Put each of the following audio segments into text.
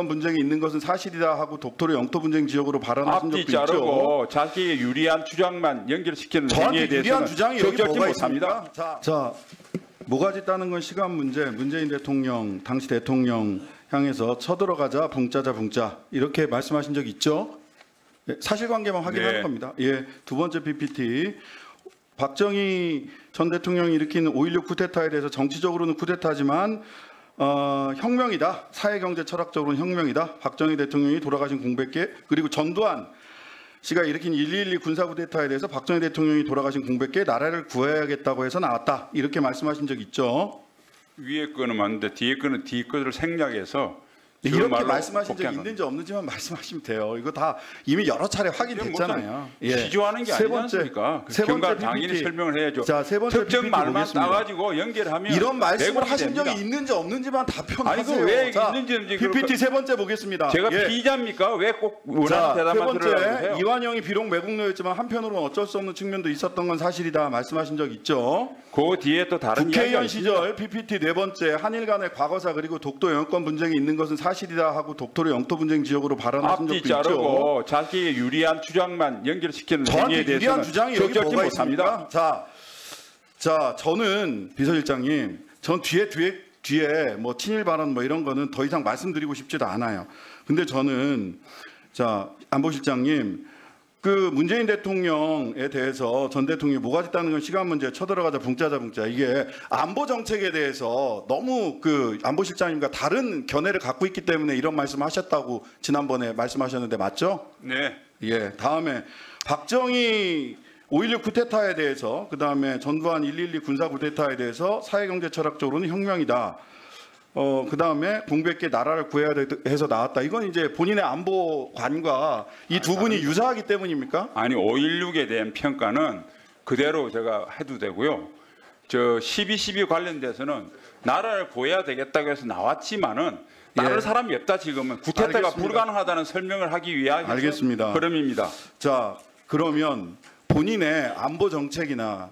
영권 분쟁이 있는 것은 사실이다 하고 독도를 영토 분쟁 지역으로 발언하신 적도 앞뒤 있죠. 자르고 자기의 유리한 주장만 연결시키는 행위에 저한테 유리한 대해서는 주장이 여기 적절치 뭐가 못합니다. 있습니까? 자, 모가지 따는 건 시간 문제. 문재인 대통령, 당시 대통령 향해서 쳐들어가자 붕짜자 붕짜 이렇게 말씀하신 적 있죠? 예, 사실관계만 확인하는 네. 겁니다. 예, 두 번째 PPT. 박정희 전 대통령이 일으킨 5.16 쿠데타에 대해서 정치적으로는 쿠데타지만 혁명이다. 사회경제 철학적으로는 혁명이다. 박정희 대통령이 돌아가신 공백계 그리고 전두환 씨가 일으킨 1.12 군사 쿠데타에 대해서 박정희 대통령이 돌아가신 공백계 나라를 구해야겠다고 해서 나왔다. 이렇게 말씀하신 적 있죠. 위에 거는 맞는데 뒤에 거는 뒤 거를 생략해서 이렇게 말씀하신 적이 있는지 없는지만 말씀하시면 돼요. 이거 다 이미 여러 차례 확인됐잖아요. 기조하는 게 세 아니지 번째, 않습니까? 세 번째 경과 PPT. 당연히 설명을 해야죠. 자, 세 번째 특정 PPT 말만 보겠습니다. 따가지고 연결하면 이런 말씀을 왜곡이 하신 됩니다. 적이 있는지 없는지만 답변하세요. 아니, 그거 왜 자, 있는지 없는지 PPT 세 번째 보겠습니다. 제가 예. 피의자입니까? 왜 꼭 원하는 자, 세 대답만 들으라고 번째 하세요? 이완영이 비록 매국노였지만 한편으로는 어쩔 수 없는 측면도 있었던 건 사실이다 말씀하신 적 있죠. 그 뒤에 또 다른 이야기가 국회의원 있습니다. 시절 PPT 네 번째 한일 간의 과거사 그리고 독도 영권 분쟁이 있는 것은 사실이다 하고 독도를 영토 분쟁 지역으로 발언하신 앞뒤 적도 있죠. 자르고 자기의 유리한 주장만 연결시키는 행위에 저한테 대해서는 유리한 주장이 여기 적절치 뭐가 못합니다. 있습니까? 자, 저는 비서실장님, 전 뒤에 뭐 친일 발언 뭐 이런 거는 더 이상 말씀드리고 싶지도 않아요. 근데 저는 자 안보실장님. 그 문재인 대통령에 대해서 전 대통령이 모가지 따는 건 시간 문제 쳐들어가자 붕짜자 붕짜 이게 안보 정책에 대해서 너무 그 안보실장님과 다른 견해를 갖고 있기 때문에 이런 말씀하셨다고 지난번에 말씀하셨는데 맞죠? 네. 예. 다음에 박정희 5.16 쿠데타에 대해서 그다음에 전두환 1.12 군사 쿠데타에 대해서 사회경제 철학적으로는 혁명이다. 그다음에 공백계 나라를 구해야 해서 나왔다. 이건 이제 본인의 안보관과 이 두 분이 유사하기 때문입니까? 아니 5.16에 대한 평가는 그대로 제가 해도 되고요. 저 12.12 관련돼서는 나라를 구해야 되겠다고 해서 나왔지만은 따를 예. 사람이 없다 지금은 쿠데타가 알겠습니다. 불가능하다는 설명을 하기 위한 알겠습니다. 흐름입니다. 자, 그러면 본인의 안보 정책이나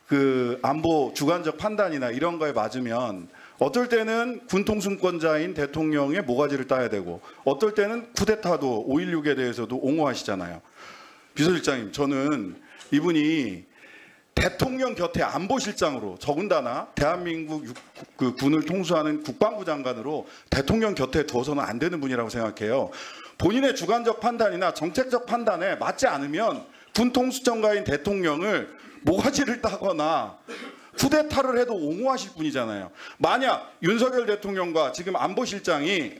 그 안보 주관적 판단이나 이런 거에 맞으면 어떨 때는 군통수권자인 대통령의 모가지를 따야 되고 어떨 때는 쿠데타도 5.16에 대해서도 옹호하시잖아요. 비서실장님, 저는 이분이 대통령 곁에 안보실장으로 더군다나 대한민국 그 군을 통수하는 국방부 장관으로 대통령 곁에 둬서는 안 되는 분이라고 생각해요. 본인의 주관적 판단이나 정책적 판단에 맞지 않으면 군통수청가인 대통령을 모가지를 따거나 쿠데타를 해도 옹호하실 분이잖아요. 만약 윤석열 대통령과 지금 안보실장이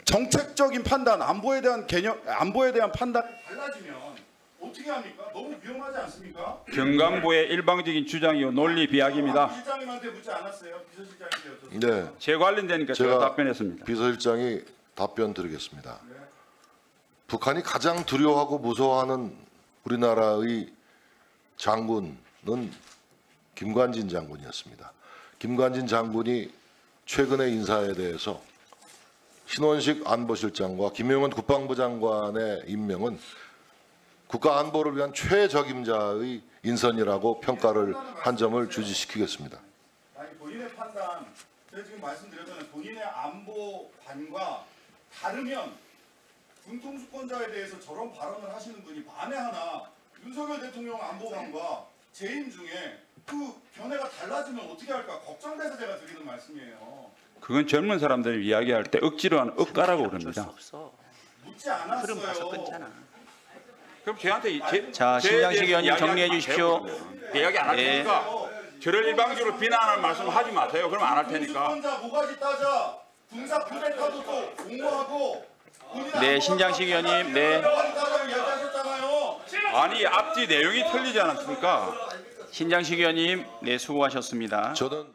정책적인 판단, 안보에 대한 개념, 안보에 대한 판단이 달라지면 어떻게 합니까? 너무 위험하지 않습니까? 경강부의 일방적인 주장이요 논리 비약입니다. 실장님한테 묻지 않았어요. 비서실장님께 여쭤서. 네, 제 관련되니까 제가 답변했습니다. 비서실장이 답변 드리겠습니다. 북한이 가장 두려워하고 무서워하는 우리나라의 장군은 김관진 장군이었습니다. 김관진 장군이 최근의 인사에 대해서 신원식 안보실장과 김용현 국방부 장관의 임명은 국가 안보를 위한 최적임자의 인선이라고 평가를 한 점을 주지시키겠습니다. 아니 본인의 판단, 제가 지금 말씀드렸잖아요. 본인의 안보관과 다르면 군통수권자에 대해서 저런 발언을 하시는 분이 만에 하나 윤석열 대통령 안보관과 재임 중에 그 견해가 달라지면 어떻게 할까 걱정돼서 제가 드리는 말씀이에요. 그건 젊은 사람들이 이야기할 때 억지로 하는 억가라고 그럽니다. 묻지 않았어요. 그럼 저한테 자, 신장식 의원님 정리해 주십시오. 이야기 안 할 예. 테니까 저를 일방적으로 비난하는 말씀 하지 마세요. 그럼 안 할 테니까. 군통수권자 모가지 따자 군사 쿠데타도 또 옹호하고. 네, 신장식 의원님. 네. 모가지 따자고 얘기하셨잖아요. 아니 앞뒤 내용이 틀리지 않았습니까? 신장식 의원님, 네, 수고하셨습니다. 저는